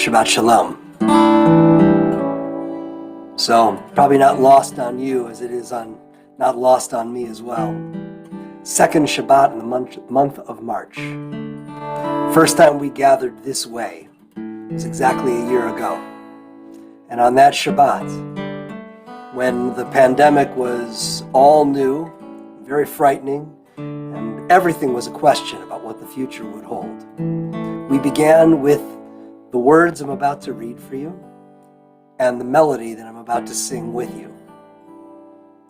Shabbat Shalom. So, probably not lost on you as it is not lost on me as well. Second Shabbat in the month of March. First time we gathered this way was exactly a year ago. And on that Shabbat, when the pandemic was all new, very frightening, and everything was a question about what the future would hold, we began with the words I'm about to read for you and the melody that I'm about to sing with you.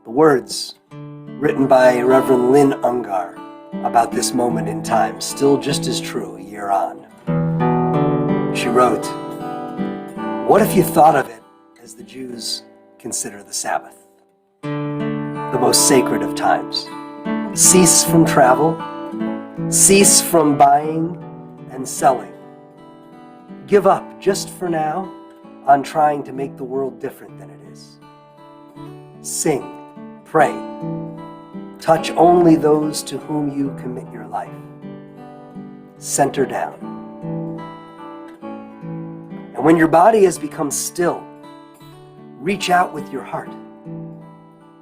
The words written by Reverend Lynn Ungar about this moment in time, still just as true a year on. She wrote, "What if you thought of it as the Jews consider the Sabbath, the most sacred of times? Cease from travel, cease from buying and selling. Give up, just for now, on trying to make the world different than it is. Sing, pray, touch only those to whom you commit your life. Center down. And when your body has become still, reach out with your heart.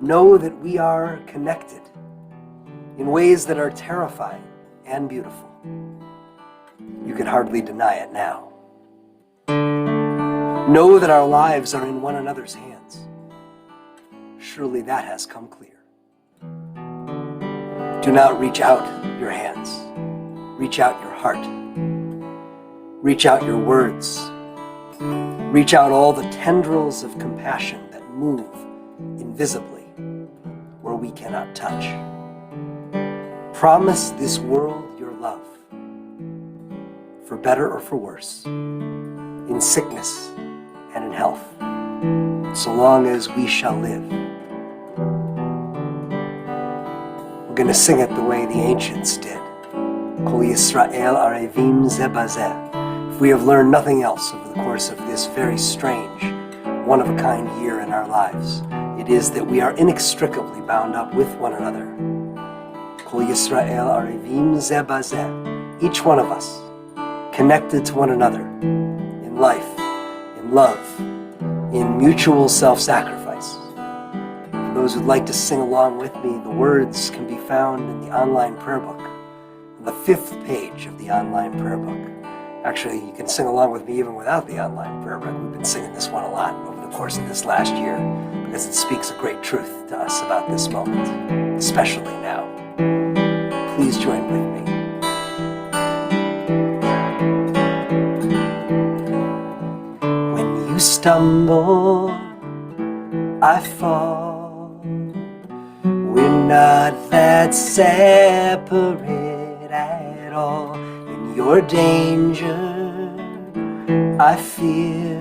Know that we are connected in ways that are terrifying and beautiful. You can hardly deny it now. Know that our lives are in one another's hands. Surely that has come clear. Do not reach out your hands. Reach out your heart. Reach out your words. Reach out all the tendrils of compassion that move invisibly where we cannot touch. Promise this world your love, for better or for worse, in sickness and in health, so long as we shall live." We're going to sing it the way the ancients did. Kol Yisrael arevim ze bazeh. If we have learned nothing else over the course of this very strange, one-of-a-kind year in our lives, it is that we are inextricably bound up with one another. Kol Yisrael arevim ze bazeh. Each one of us connected to one another in life, in love, in mutual self-sacrifice. For those who'd like to sing along with me, the words can be found in the online prayer book, on the 5th page of the online prayer book. Actually, you can sing along with me even without the online prayer book. We've been singing this one a lot over the course of this last year because it speaks a great truth to us about this moment, especially now. Please join with me. Stumble, I fall. We're not that separate at all. In your danger, I fear.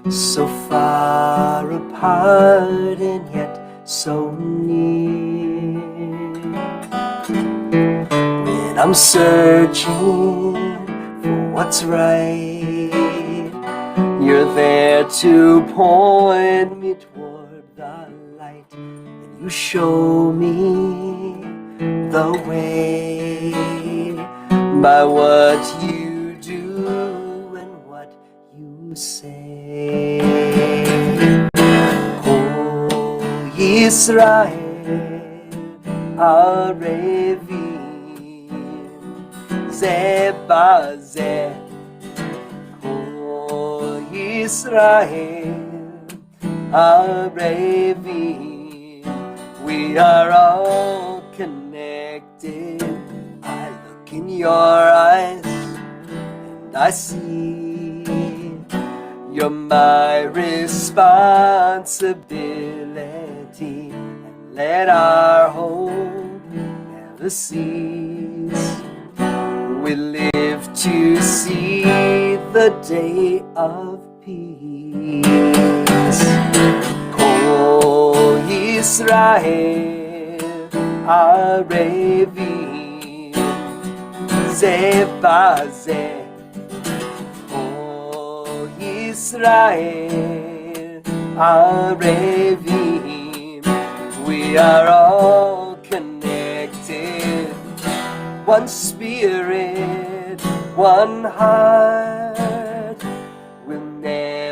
So far apart and yet so near. When I'm searching for what's right, you're there to point me toward the light, and you show me the way by what you do and what you say. Oh, Yisrael, arevim ze bazeh. Israel, arevim, we are all connected. I look in your eyes and I see you're my responsibility. And let our hope never cease. We live to see the day of peace. Kol Yisrael arevim ze bazeh. Kol Yisrael arevim. We are all connected. One spirit, one heart,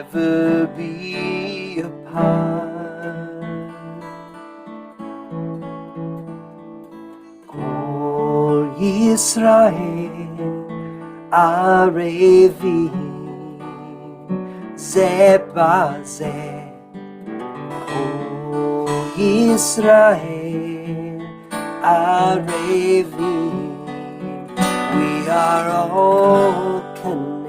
never be apart. Kol Yisrael Arevim Ze Baze. Kol Yisrael Arevim, we are all connected.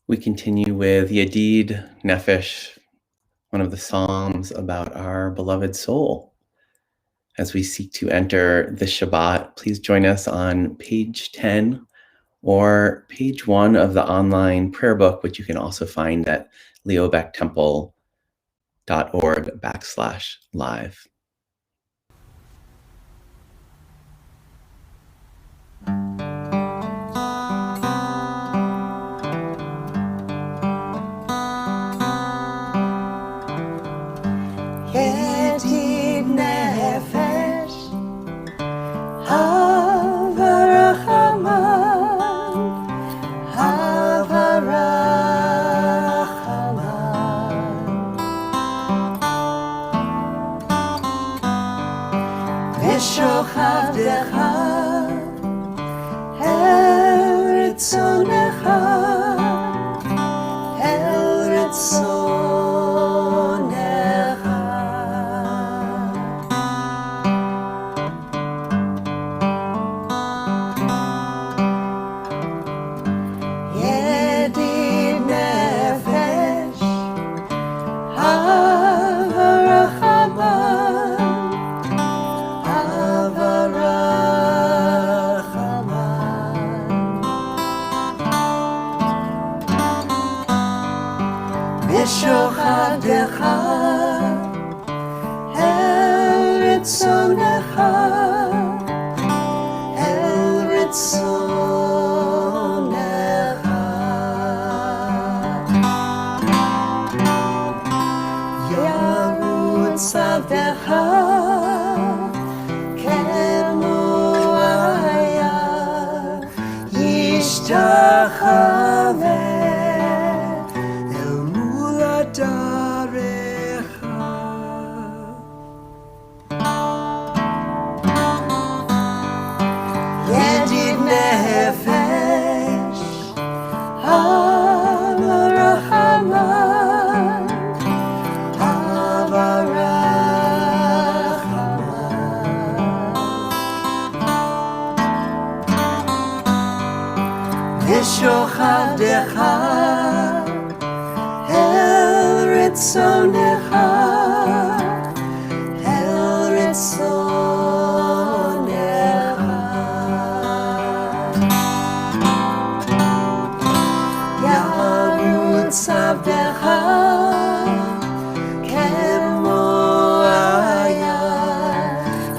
We continue with Yadid Nefesh, one of the Psalms about our beloved soul. As we seek to enter the Shabbat, please join us on page 10 or page 1 of the online prayer book, which you can also find at leobecktemple.org/live. Yedid nefesh havarachaman, havarachaman, v'shochavdecha el ritzonecha, el ritzonecha. V'shochavdecha el ritzonecha, el ritzonecha. Yarutz avdecha kemo aya, yishtachaveh Yedid nefesh havarachaman, havarachaman, v'shochavdecha el ritzonecha, el ritzonecha. Yarutz avdecha kemo aya,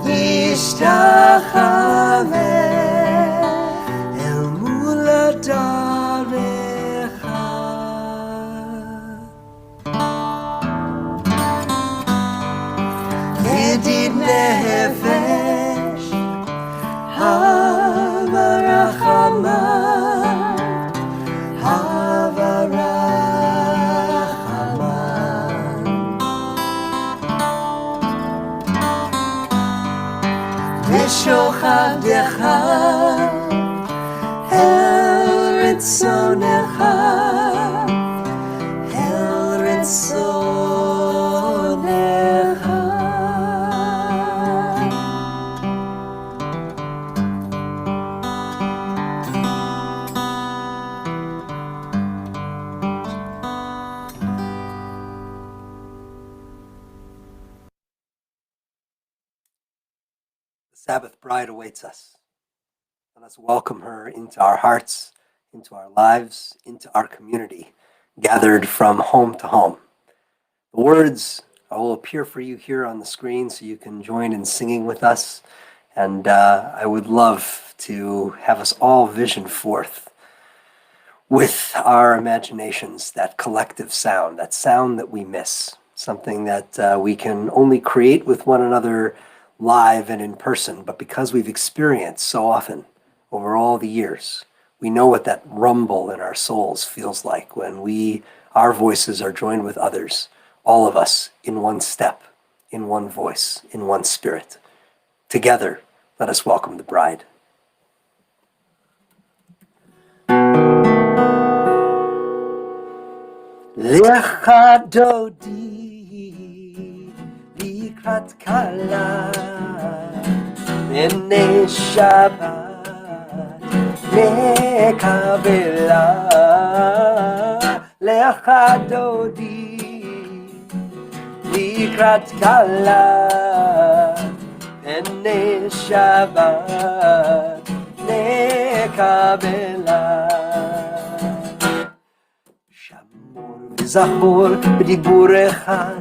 yishtachaveh el mul adarecha. Yedid nefesh havarachaman, havarachaman, v'shochavdecha el ritzonecha, el ritzonecha. The Sabbath bride awaits us. Let us welcome her into our hearts, into our lives, into our community, gathered from home to home. The words will appear for you here on the screen so you can join in singing with us. And I would love to have us all vision forth with our imaginations that collective sound, that sound that we miss, something that we can only create with one another live and in person, but because we've experienced so often over all the years. We know what that rumble in our souls feels like when our voices are joined with others, all of us in one step, in one voice, in one spirit. Together, let us welcome the bride. Lecha dodi likrat kala mene Shabbat mekabela lecha dodi likrat kala mene Shabbat mekabela זכור בדיבור אחד,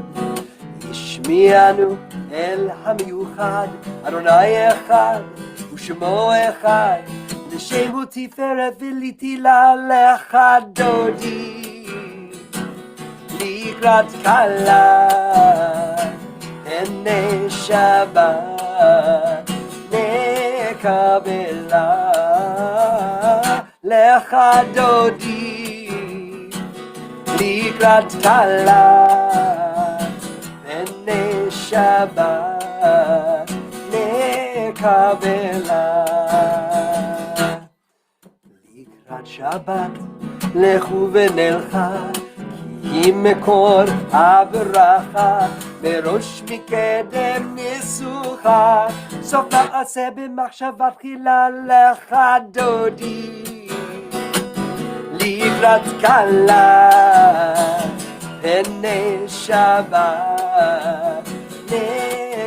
ישמיענו אל המיוחד, אדוני אחד ושמו אחד, לשם ותפארת ולתהילה לך דודי, לקראת כלה, הנה שבת נקבלה, לך דודי לקראת כלה, הנה שבת נקבלה. לקראת שבת לכו ונלכה, כי היא מקור הברכה, בראש מקדם ניסוחה, סוף מעשה במחשבה תחילה לך דודי. לקראת כלה, הנה שבת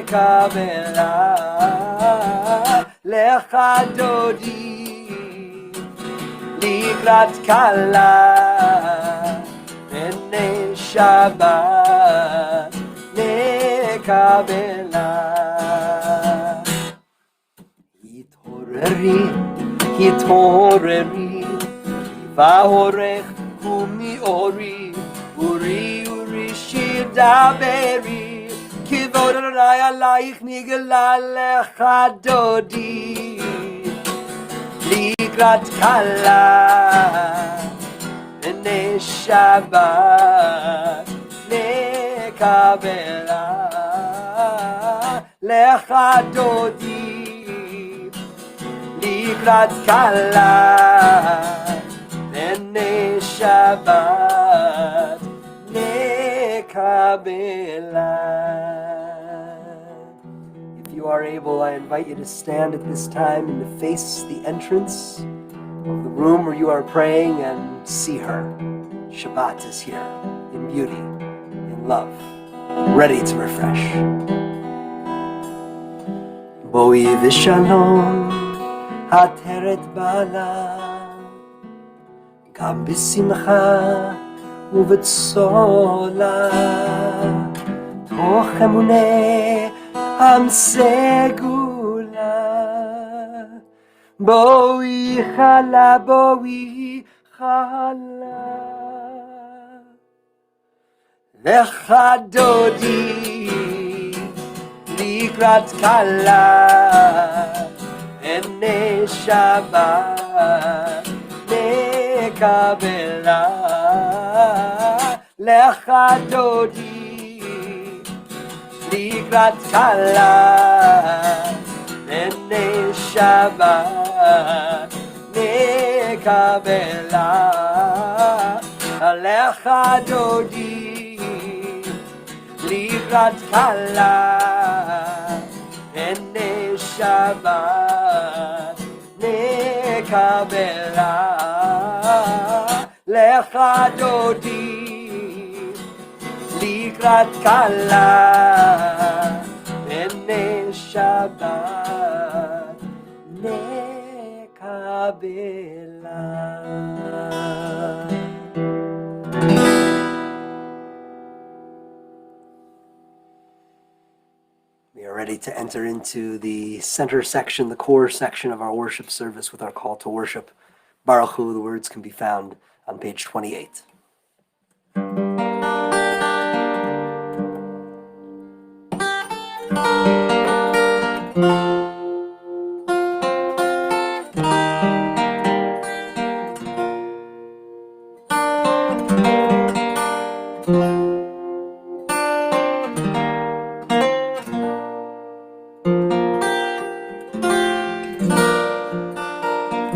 נקבלה, לך דודי. לקראת כלה, הנה שבת נקבלה. התעוררי, התעוררי, והורך ומאורי, אורי אורי שיר דברי, כבוד אדוני עלייך נגלה לך דודי. לקראת כלה, הנה שבת נקבלה, לך דודי. לקראת כלה, הנה שבת נקבלה. If you are able, I invite you to stand at this time and to face the entrance of the room where you are praying and see her. Shabbat is here in beauty, in love, ready to refresh. Boi v'shalom hateret bala, גם בשמחה ובצולה, תוך אמוני עם סגולה. בואי חלה, בואי חלה, לך דודי. לקראת כלה, הנה שבת נקבלה, לך דודי. לקראת כלה, הנה שבת נקבלה, לך דודי. לקראת כלה, הנה שבת נקבלה, לך דודי. לקראת כלה, הנה שבת נקבלה. We are ready to enter into the center section, the core section of our worship service with our call to worship. Baruch Hu, the words can be found on page 28.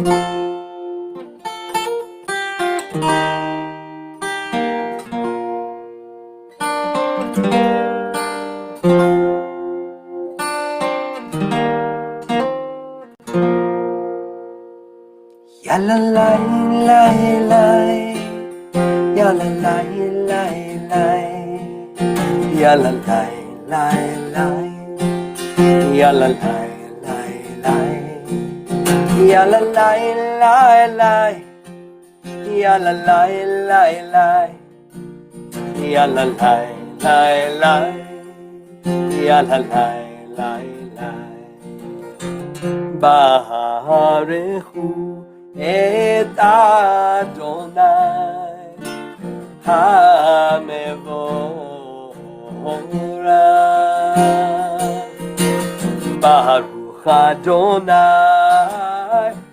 Ya la la la la, ya la la la la, ya la la la la, ya la la la la, ya la la la la, ya la la la la, ya la la la la, ya la la la la. Baharehu et Adonai HaMevorach. Baruch Adonai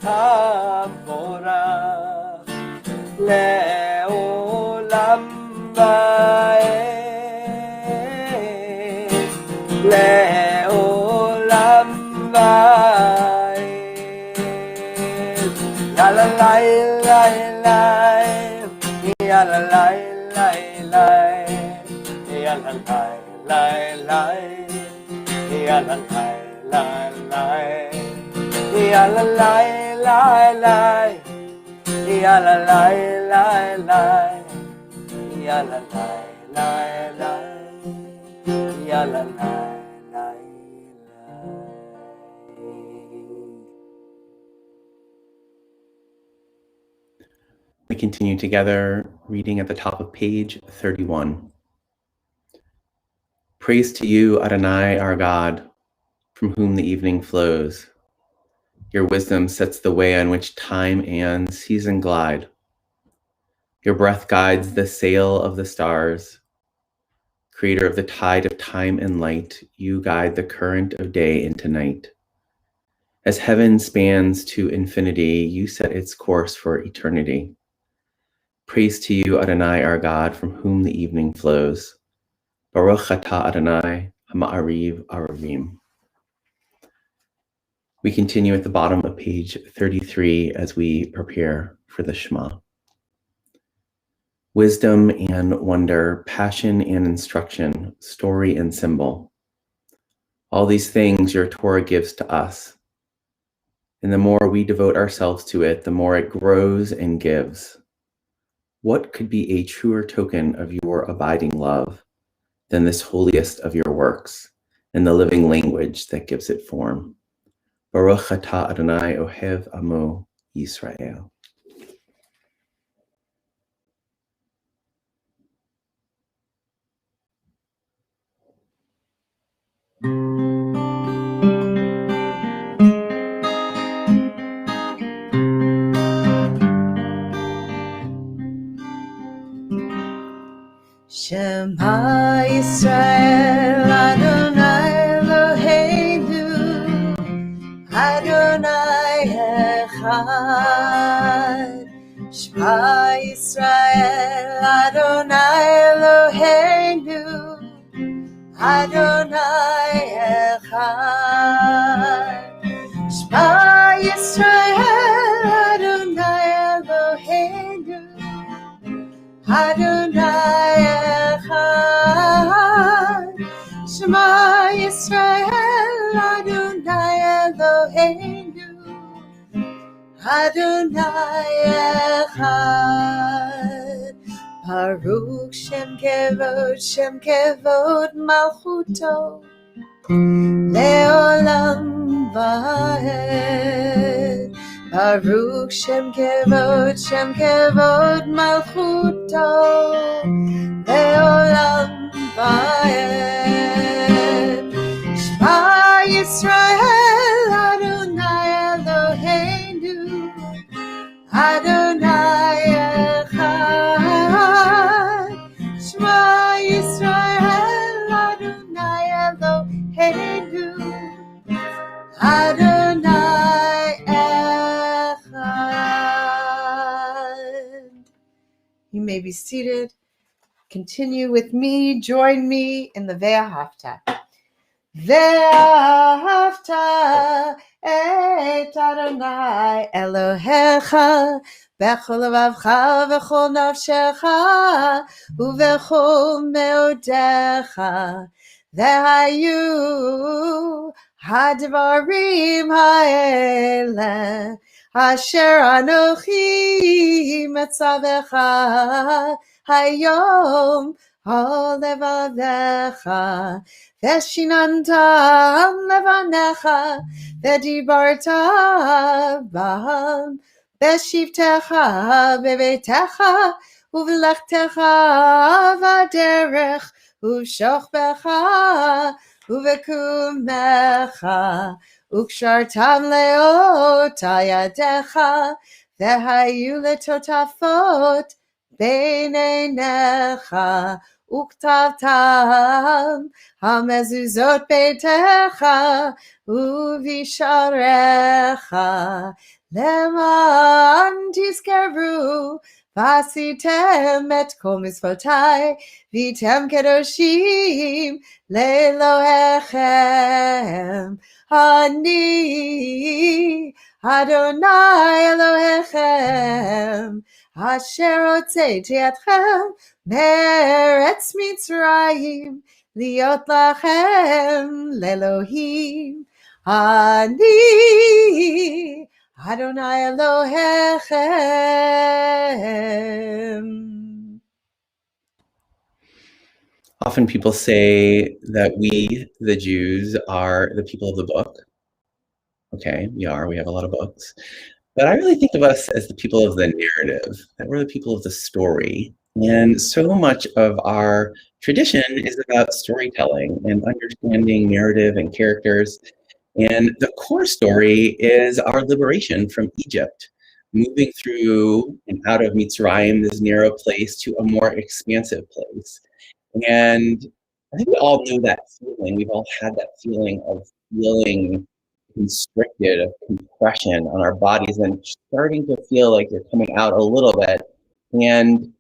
HaMevorach Le'olam va'ed Le'olam va'ed. La la la la la, ya la la la la, ya la la la la, ya la la la la, ya la la la la, ya la la la la, ya la la la la, ya la la la la. We continue together, reading at the top of page 31. Praise to you, Adonai, our God, from whom the evening flows. Your wisdom sets the way on which time and season glide. Your breath guides the sail of the stars. Creator of the tide of time and light, you guide the current of day into night. As heaven spans to infinity, you set its course for eternity. Praise to you, Adonai, our God, from whom the evening flows. Baruch atah Adonai, Hama'ariv Aravim. We continue at the bottom of page 33 as we prepare for the Shema. Wisdom and wonder, passion and instruction, story and symbol. All these things your Torah gives to us. And the more we devote ourselves to it, the more it grows and gives. What could be a truer token of your abiding love than this holiest of your works and the living language that gives it form? Baruch atah Adonai Ohev Amo Yisrael. Shema Yisrael Adonai Eloheinu Adonai Echad. Shema Yisrael Adonai Eloheinu Adonai Echad. Shema Yisrael Adonai Eloheinu Adonai Echad. Shema Yisrael Adonai Eloheinu Adonai Echad. Baruch Shem Kevod Malchuto Leolam Vaed. Baruch Shem Kevod Malchuto Leolam Vaed. Shema Yisrael Adonai Eloheinu Adonai Echad. Shema Yisrael Adonai Eloheinu Adonai Echad. You may be seated. Continue with me. Join me in the Ve'ahavta. ואהבת את אדוני אלוהיך בכל לבבך ובכל נפשך ובכל מאודיך. והיו הדברים האלה אשר אנוכי מצווך היום על לבביך, ושיננתם לבניך, ודיברת בהם בשבתך בביתך ובלכתך בדרך ובשוכבך ובקומך, וקשרתם לאותה ידיך, והיו לטוטפות בין עיניך, וכתבתם המזוזות ביתך ובשעריך, למען תזכרו ועשיתם את כל מצוותיי, והייתם קדושים לאלוהיכם. אני אדוני אלוהיכם, אשר הוצאתי אתכם מארץ מצרים, להיות לכם לאלוהים. אני אדוני אלוהיכם. Often people say that we, the Jews, are the people of the book. Okay, we are. We have a lot of books. But I really think of us as the people of the narrative, that we're the people of the story. And so much of our tradition is about storytelling and understanding narrative and characters. And the core story is our liberation from Egypt, moving through and out of Mitzrayim, this narrow place, to a more expansive place. And I think we all know that feeling. We've all had that feeling of feeling constricted, of compression on our bodies, and starting to feel like you're coming out a little bit. And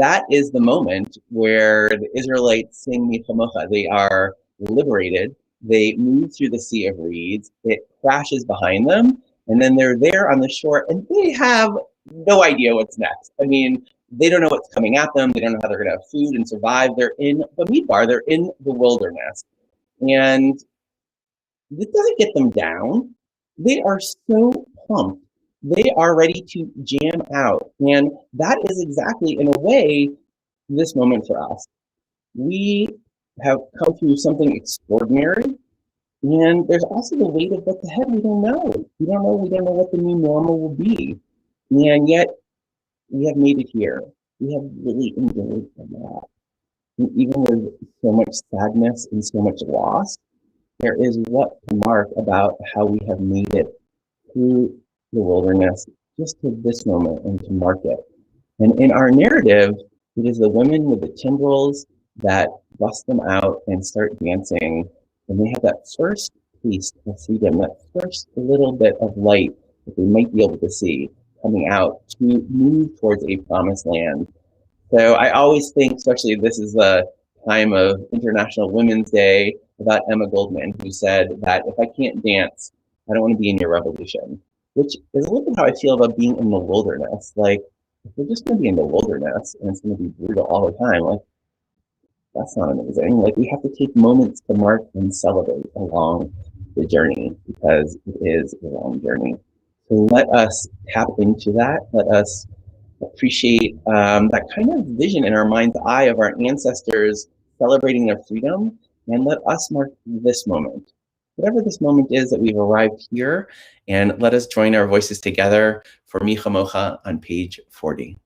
that is the moment where the Israelites sing Mi Chamocha. They are liberated. They move through the Sea of Reeds. It crashes behind them. And then they're there on the shore, and they have no idea what's next. I mean, they don't know what's coming at them. They don't know how they're going to have food and survive. They're in Bamidbar. They're in the wilderness. And this doesn't get them down. They are so pumped. They are ready to jam out. And that is exactly, in a way, this moment for us. We have come through something extraordinary. And there's also the weight of what's ahead. We don't know. We don't know what the new normal will be. And yet, we have made it here. We have really enjoyed a lot. And even with so much sadness and so much loss, there is what to mark about how we have made it through the wilderness just to this moment and to mark it. And in our narrative, it is the women with the timbrels that bust them out and start dancing. And they have that first taste of freedom, that first little bit of light that they might be able to see coming out to move towards a promised land. So I always think, especially this is the time of International Women's Day, about Emma Goldman, who said that if I can't dance, I don't want to be in your revolution, which is a little bit how I feel about being in the wilderness. Like, if we're just going to be in the wilderness and it's going to be brutal all the time, like, that's not amazing. Like, we have to take moments to mark and celebrate along the journey, because it is a long journey. So let us tap into that. Let us appreciate that kind of vision in our mind's eye of our ancestors celebrating their freedom, and let us mark this moment, whatever this moment is that we've arrived here, and let us join our voices together for Mi Chamocha on page 40.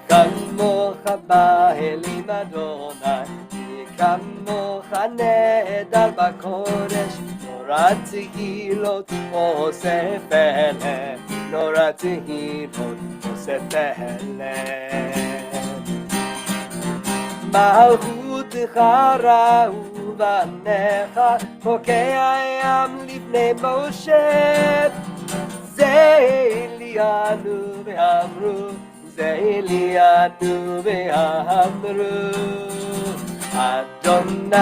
כמוך באלים אדוני, כמוך נהדר בקודש, תורת תהילות אוסף אליהם. נורתינו נוספלת מלכותך ראו בניך חוקי הים לפני משה זה אלינו ואמרו זה אלינו ואמרו אדוני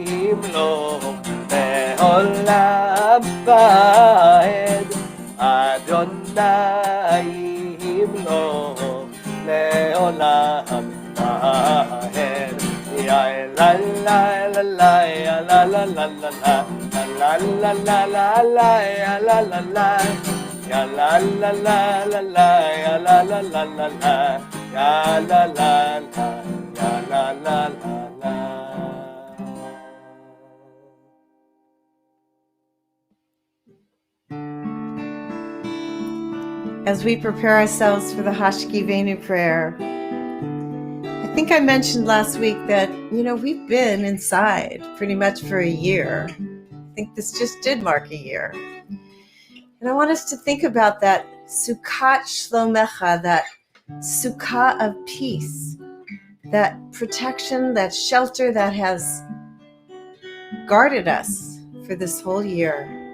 ימלוך לעולם ועד אדוני ימלוך לעולם ועד יה לה לה לה לה יה לה לה לה לה לה לה לה לה לה יה לה לה לה יה לה לה לה לה לה יה לה לה לה לה לה יה לה לה לה יה לה לה לה As we prepare ourselves for the Hashkivenu prayer, I think I mentioned last week that, we've been inside pretty much for a year. I think this just did mark a year. And I want us to think about that Sukkot Shlomecha, that Sukkah of peace, that protection, that shelter that has guarded us for this whole year.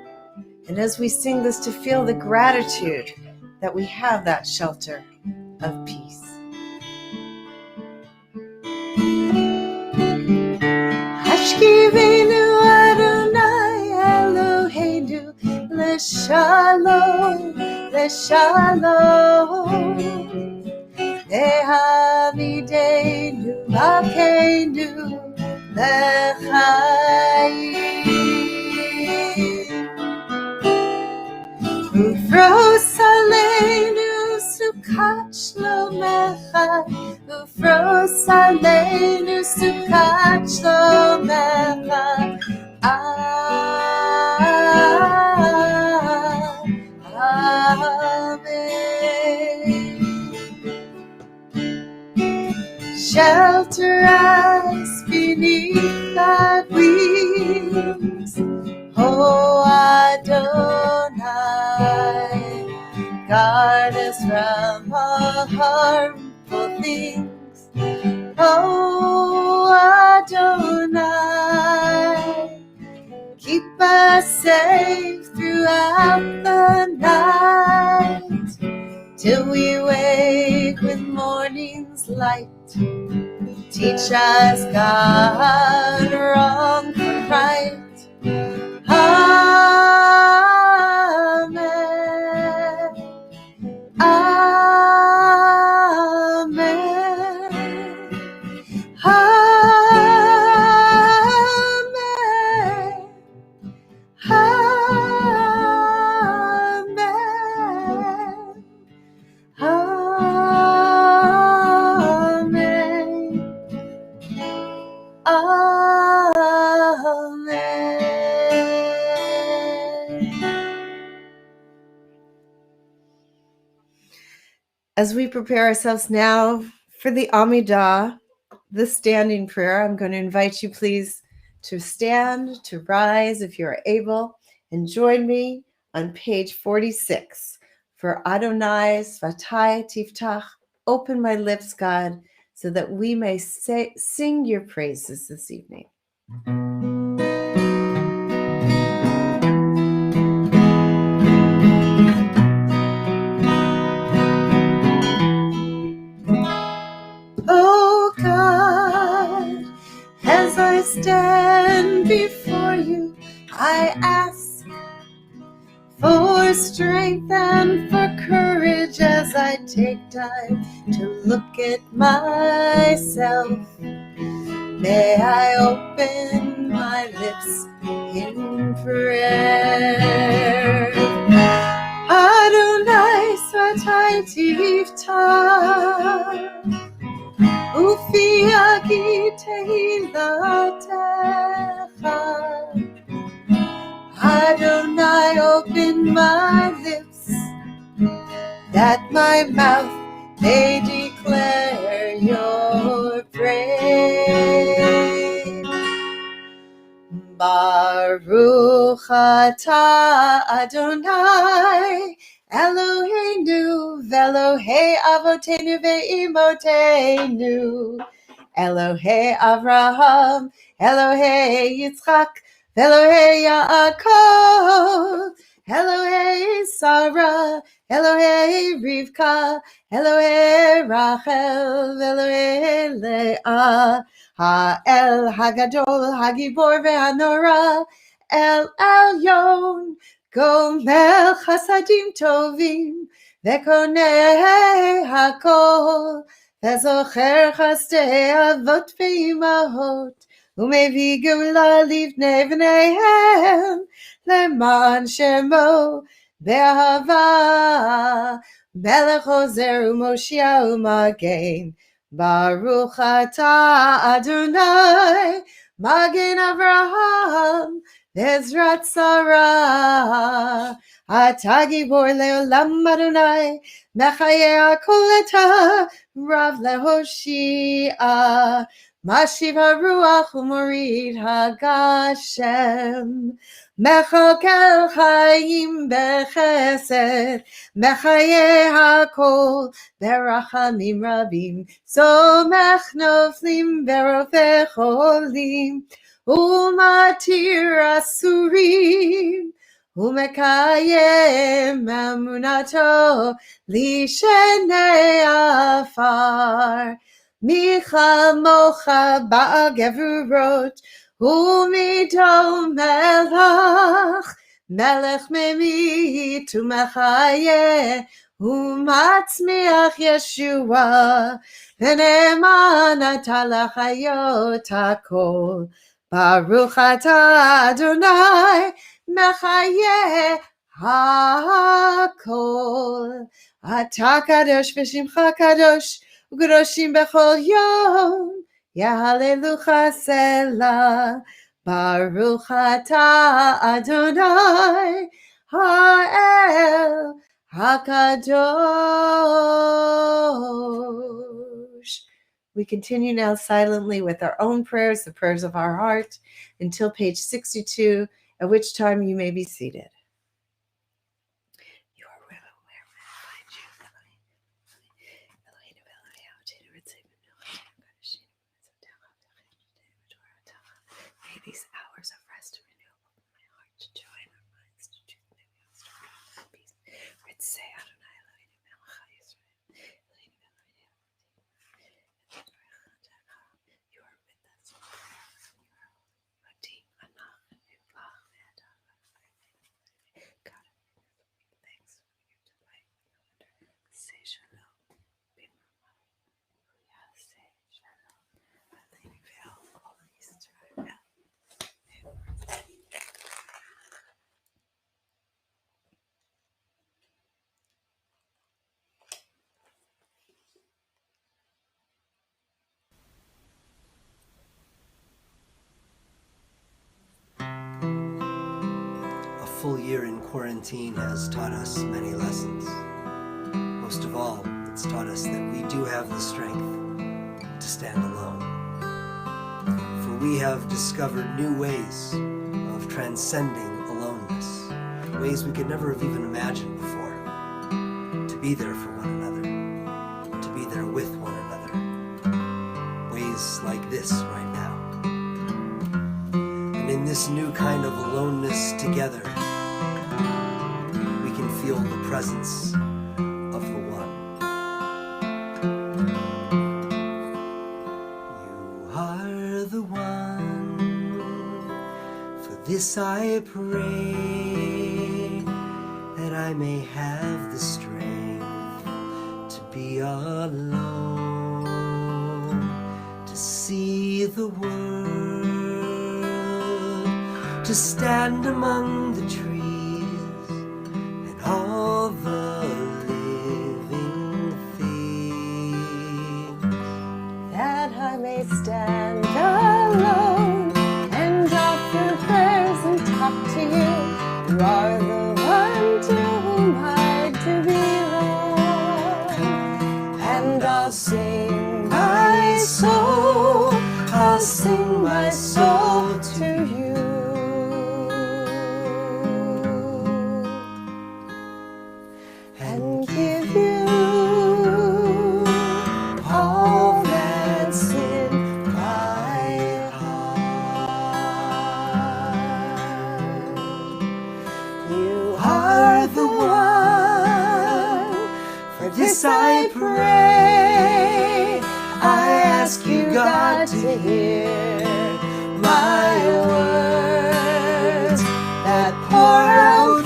And as we sing this, to feel the gratitude that we have that shelter of peace. Hashkivenu Adonai Eloheinu Leshalom, Leshalom Lehavidenu Malkeinu Lechayim Ufros Aleinu Sukkot Shlomecha Ufros Aleinu Sukkot Shlomecha Amen. Shelter us beneath thy wings, O Adonai, guard us from all harmful things, O Adonai, keep us safe throughout the night, till we wake with morning's light. Teach us, God, wrong from right. Amen. Amen. Amen. Amen. Amen. Amen. As we prepare ourselves now for the Amidah, the standing prayer, I'm going to invite you please to stand, to rise if you are able, and join me on page 46 for Adonai Svatai Tiftach, open my lips, God, so that we may sing your praises this evening. Oh God, as I stand before you, I ask for strength and for courage as I take time to look at myself. May I open my lips in prayer. Adonai Svatai Tiftach Ufi Agi Tehilatecha. Adonai, open my lips, that my mouth may declare your praise. Baruch Baruch atah Adonai Eloheinu ve'Elohei avotenu ve'imotenu Elohei Avraham Elohei Yitzchak ve'Elohei Yaakov Elohei Sarah Elohei Rivka Elohei Rachel Elohei Leah Ha'el Hagadol Hagibor ve'Hanora El Elyon Gomel Chasadim Tovim Ve'Konei Hakol Ve'Zocher Chasdei Avot ve'Imahot U'Mevi Geula Livnei V'neihem Le'man Shemo Be'ahava Melech Ozer U'Moshiach U'Magen Baruch atah Adonai Magen Avraham Bezrat Sarah Atah Gibor Le'olam Adonai Mechayeh Hakol Atah Rav Lehoshia Mashiv HaRuach U'Morid HaGashem Mechokel Chaim Bechesed Mechayeh Hakol Berachamim Rabim Somech Noflim Berofeh Cholim Umatir Asurim Umekayem Amunato Lishenei Afar Micha Mocha Ba'al Gevurot Umidol Melach Melech Memit Umechayeh Umatzmiach Yeshua V'ne'eman atah l'chayot hakol Baruch atah Adonai Mechayeh hakol Atah kadosh v'shimcha kadosh U'kadoshim b'chol yom Yahalelucha selah Baruch atah Adonai Ha'el Hakadosh. We continue now silently with our own prayers, the prayers of our heart, until page 62, at which time you may be seated. You are well aware when I find you. May these hours of rest renew open my heart to joy and our minds to truth. May we all strive for peace. Let's say Adonai Eloheinu melech Yisrael. You are with us. You are Radim, Anach, Uvach, God, thanks for your delight. Say shalom. Say shalom. Aleinu ve'al kol Yisrael. A full year in quarantine has taught us many lessons. Most of all, it's taught us that we do have the strength to stand alone. For we have discovered new ways of transcending aloneness, ways we could never have even imagined before. To be there for one another, to be there with one another. Ways like this right now. And in this new kind of aloneness together, we can feel the presence of the one. You are the one, for this I pray, that I may have the strength to be alone, to see the world, to stand among the trees and all the living things, That I may stand alone and offer prayers and talk to you. You are the one to whom I to belong. And I'll sing my soul to you. hear my words that pour out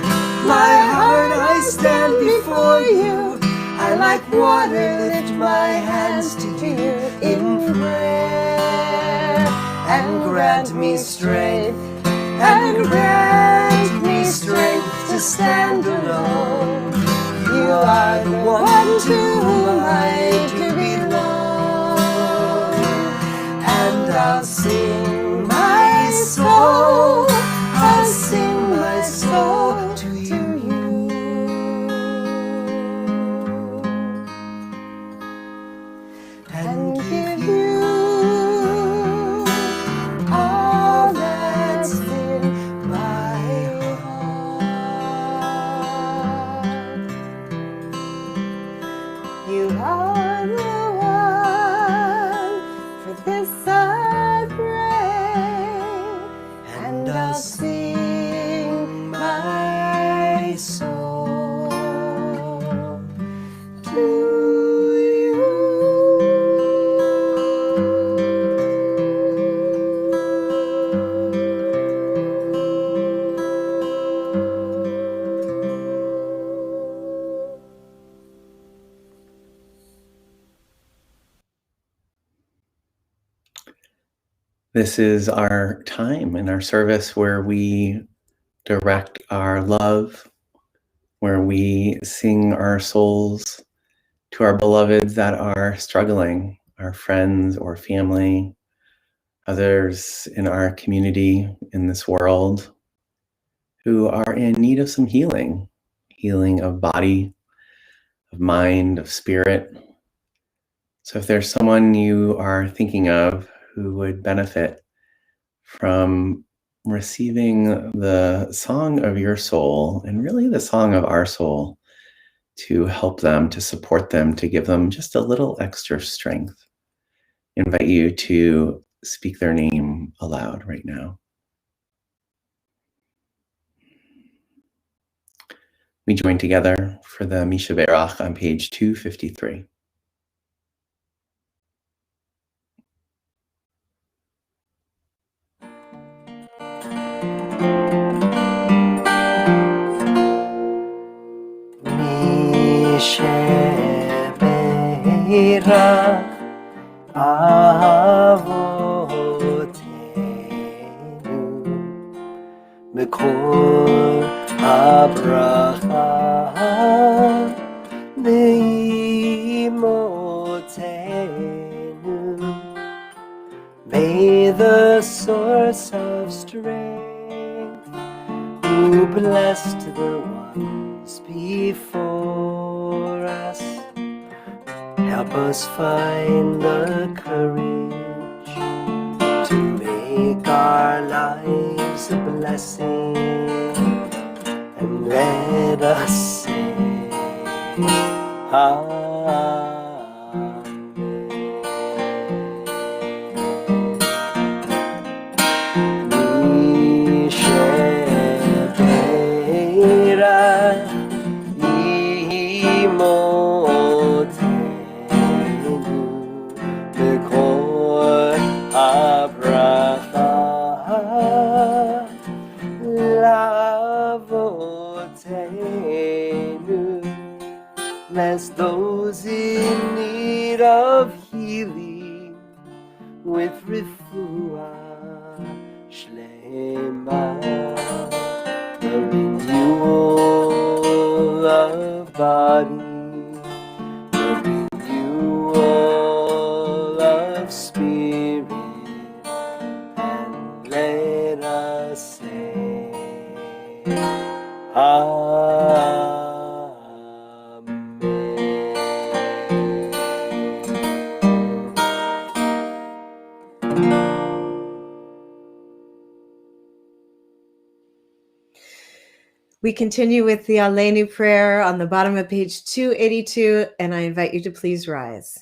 from my heart. I stand before you. I like water, lift my hands to you in prayer, and grant me strength, and grant me strength to stand alone. You are the one to whom I do belong, and I'll sing my soul, I'll sing my soul to you. And give you all that's in my heart. You are the one, for this I pray, and I'll sing my soul to This is our time in our service where we direct our love, where we sing our souls to our beloveds that are struggling, our friends or family, others in our community, in this world, who are in need of some healing of body, of mind, of spirit. So if there's someone you are thinking of who would benefit from receiving the song of your soul, and really the song of our soul, to help them, to support them, to give them just a little extra strength, I invite you to speak their name aloud right now. We join together for the Misha Berach on page 253. Sheberach avotenu mekor habracha leimotenu. May the source of strength, who blessed the ones before us, help us find the courage to make our lives a blessing, and let us say Amen. Bless those in need of healing with refuah shlema, the renewal of body, the renewal of spirit, and let us say Amen. We continue with the Aleinu prayer on the bottom of page 282, and I invite you to please rise.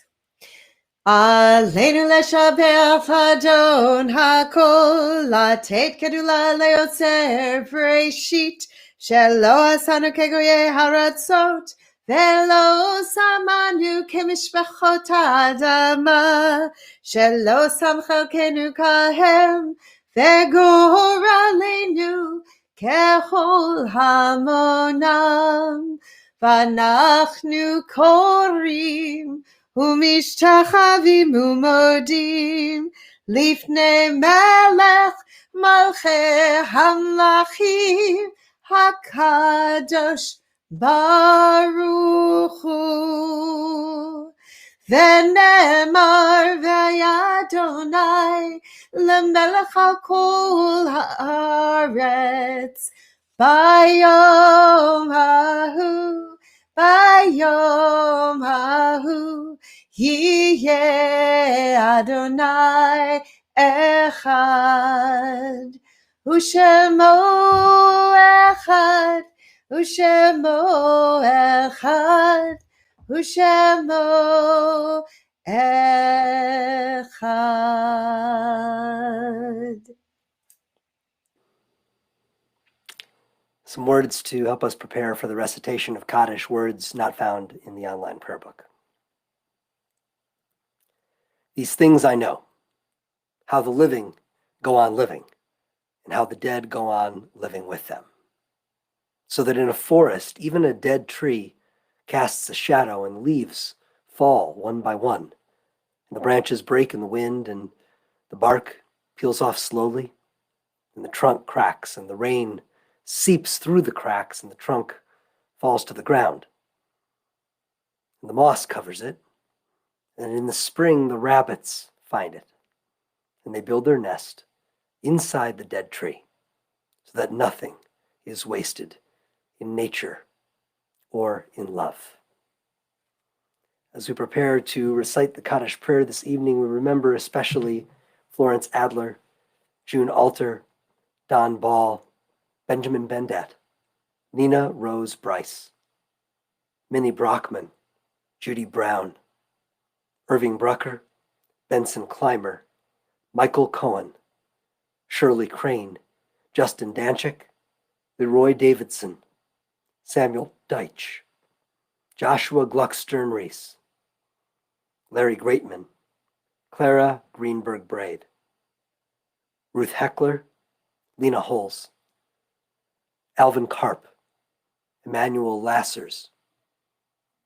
Aleinu leshabech Adon hakol, latet kedula leotzer breshit, shelo asanu kegoye haratzot, ולא שמענו כמשפחות האדמה, שלא שם חלקנו כהם, וגורלנו ככל המונם. ואנחנו קוראים ומשתחווים ומודים לפני מלך מלכי המלכים הקדוש ברוך הוא. ונאמר ויהי למלך על כל הארץ ביום ההוא יהיה אדוני אחד, ושמו אחד, ושמו אחד, ושמו אחד. Some words to help us prepare for the recitation of Kaddish, words not found in the online prayer book. These things I know, how the living go on living, and how the dead go on living with them. So that in a forest, even a dead tree casts a shadow, and leaves fall one by one, and the branches break in the wind, and the bark peels off slowly, and the trunk cracks, and the rain seeps through the cracks, and the trunk falls to the ground. And the moss covers it, and in the spring the rabbits find it, and they build their nest inside the dead tree, so that nothing is wasted in nature or in love. As we prepare to recite the Kaddish prayer this evening, we remember especially Florence Adler, June Alter, Don Ball, Benjamin Bendet, Nina Rose Bryce, Minnie Brockman, Judy Brown, Irving Brucker, Benson Clymer, Michael Cohen, Shirley Crane, Justin Danchik, Leroy Davidson, Samuel Deitch, Joshua Gluckstern-Reese, Larry Greatman, Clara Greenberg-Braid, Ruth Heckler, Lena Holes, Alvin Karp, Emmanuel Lassers,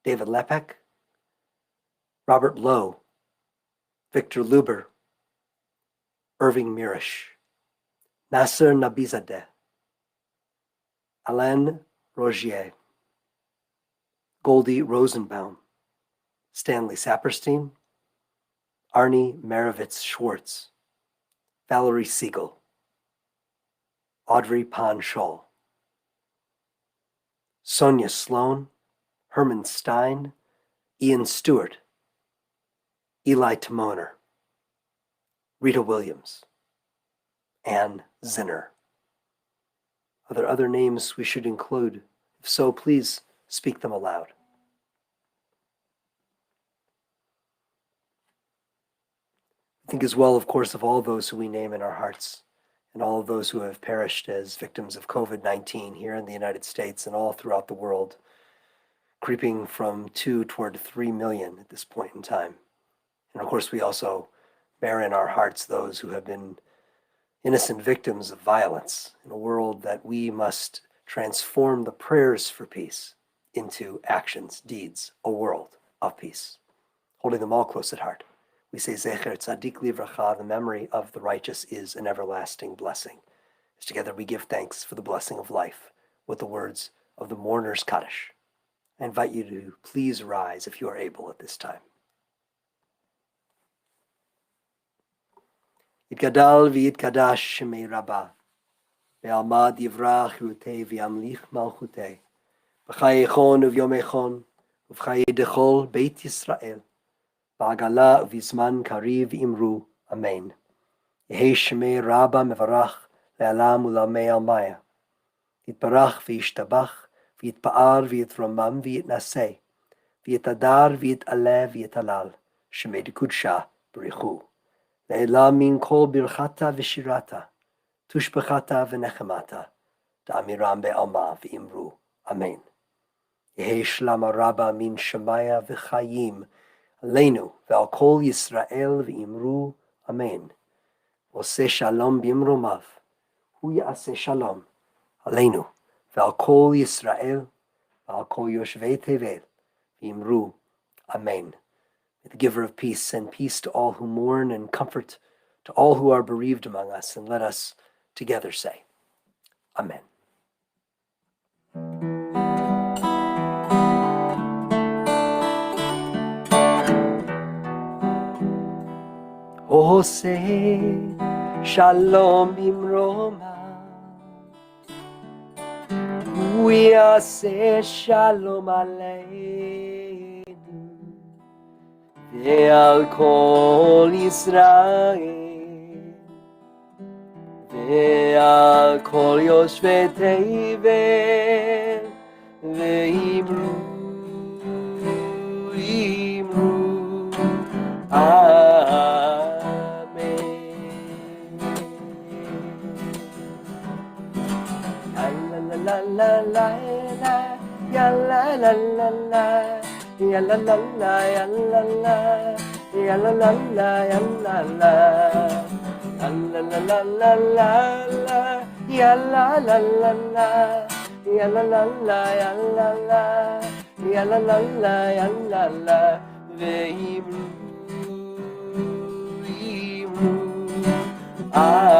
David Lepek, Robert Lowe, Victor Luber, Irving Mirish, Nasser Nabizadeh, Alain Rogier, Goldie Rosenbaum, Stanley Saperstein, Arnie Marovitz Schwartz, Valerie Siegel, Audrey Pon Scholl, Sonia Sloan, Herman Stein, Ian Stewart, Eli Timoner, Rita Williams, Ann Zinner. Are there other names we should include? If so, please speak them aloud. Think as well, of course, of all those who we name in our hearts, and all of those who have perished as victims of COVID-19 here in the United States and all throughout the world, creeping from 2 toward 3 million at this point in time. And of course, we also bear in our hearts those who have been innocent victims of violence in a world that we must transform the prayers for peace into actions, deeds, a world of peace. Holding them all close at heart, we say, Zecher Tzadik Livracha, the memory of the righteous is an everlasting blessing. As together we give thanks for the blessing of life with the words of the mourner's Kaddish. I invite you to please rise if you are able at this time. Yitgadal v'yitkadash shemei Rabbah, ve'almad yivrach rutei v'yamlich malchutei, v'chaye echon uv'yom echon, uv'chaye dechol beit Yisrael, v'agala uv'izman kariv imru, amen. Yehei shemei Rabbah mevarach le'alam u'lamei almaya, yitbarach v'yishtabach, v'yitpa'ar v'yitramam v'yitnaseh, v'yitadar v'yitaleh v'yitalal, shemei dekudsha b'richu. Le'elam min kol birchata v'shirata, tushbechata v'nechemata, da'amiram be'alma v'imru. Amen. Yehi shlama rabba min shemaya v'chayim aleinu ve'al kol Yisrael v'imru amen. Oseh shalom b'imromav, hu ya'aseh shalom aleinu ve'al kol Yisrael ve'al kol yoshvei tevel v'imru amen. May the giver of peace send peace to all who mourn and comfort to all who are bereaved among us, and let us together say, Amen. Oseh shalom bimroma, hu yaseh shalom aleinu, ve'al kol Yisrael, ve'al kol yoshvei tevel, ve'imru, Amen. La la la la, ya la la la la, ya la la la, ya la la, ya la la la, ya la la, la la la la la, ya la la la la, ya la la la, ya la la, ya la la la, ya la la, ve'imru, Amen.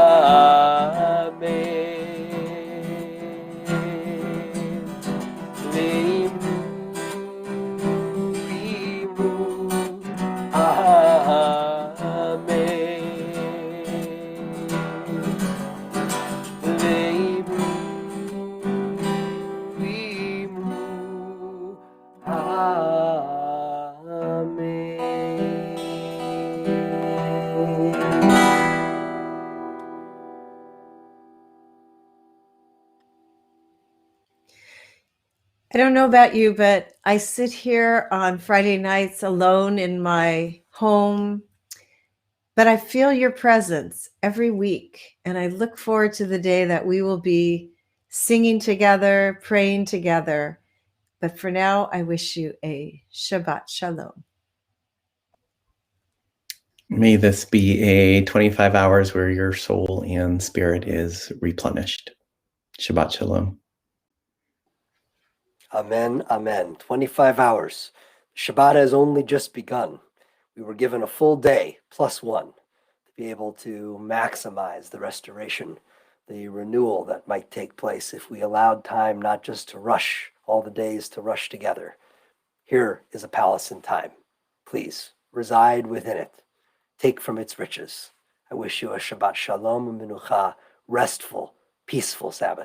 I don't know about you, but I sit here on Friday nights alone in my home, but I feel your presence every week. And I look forward to the day that we will be singing together, praying together. But for now, I wish you a Shabbat Shalom. May this be a 25 hours where your soul and spirit is replenished. Shabbat Shalom. Amen, amen. 25 hours. Shabbat has only just begun. We were given a full day plus one to be able to maximize the restoration, the renewal that might take place if we allowed time not just to rush, all the days to rush together. Here is a palace in time. Please reside within it. Take from its riches. I wish you a Shabbat Shalom and Menucha, restful, peaceful Sabbath.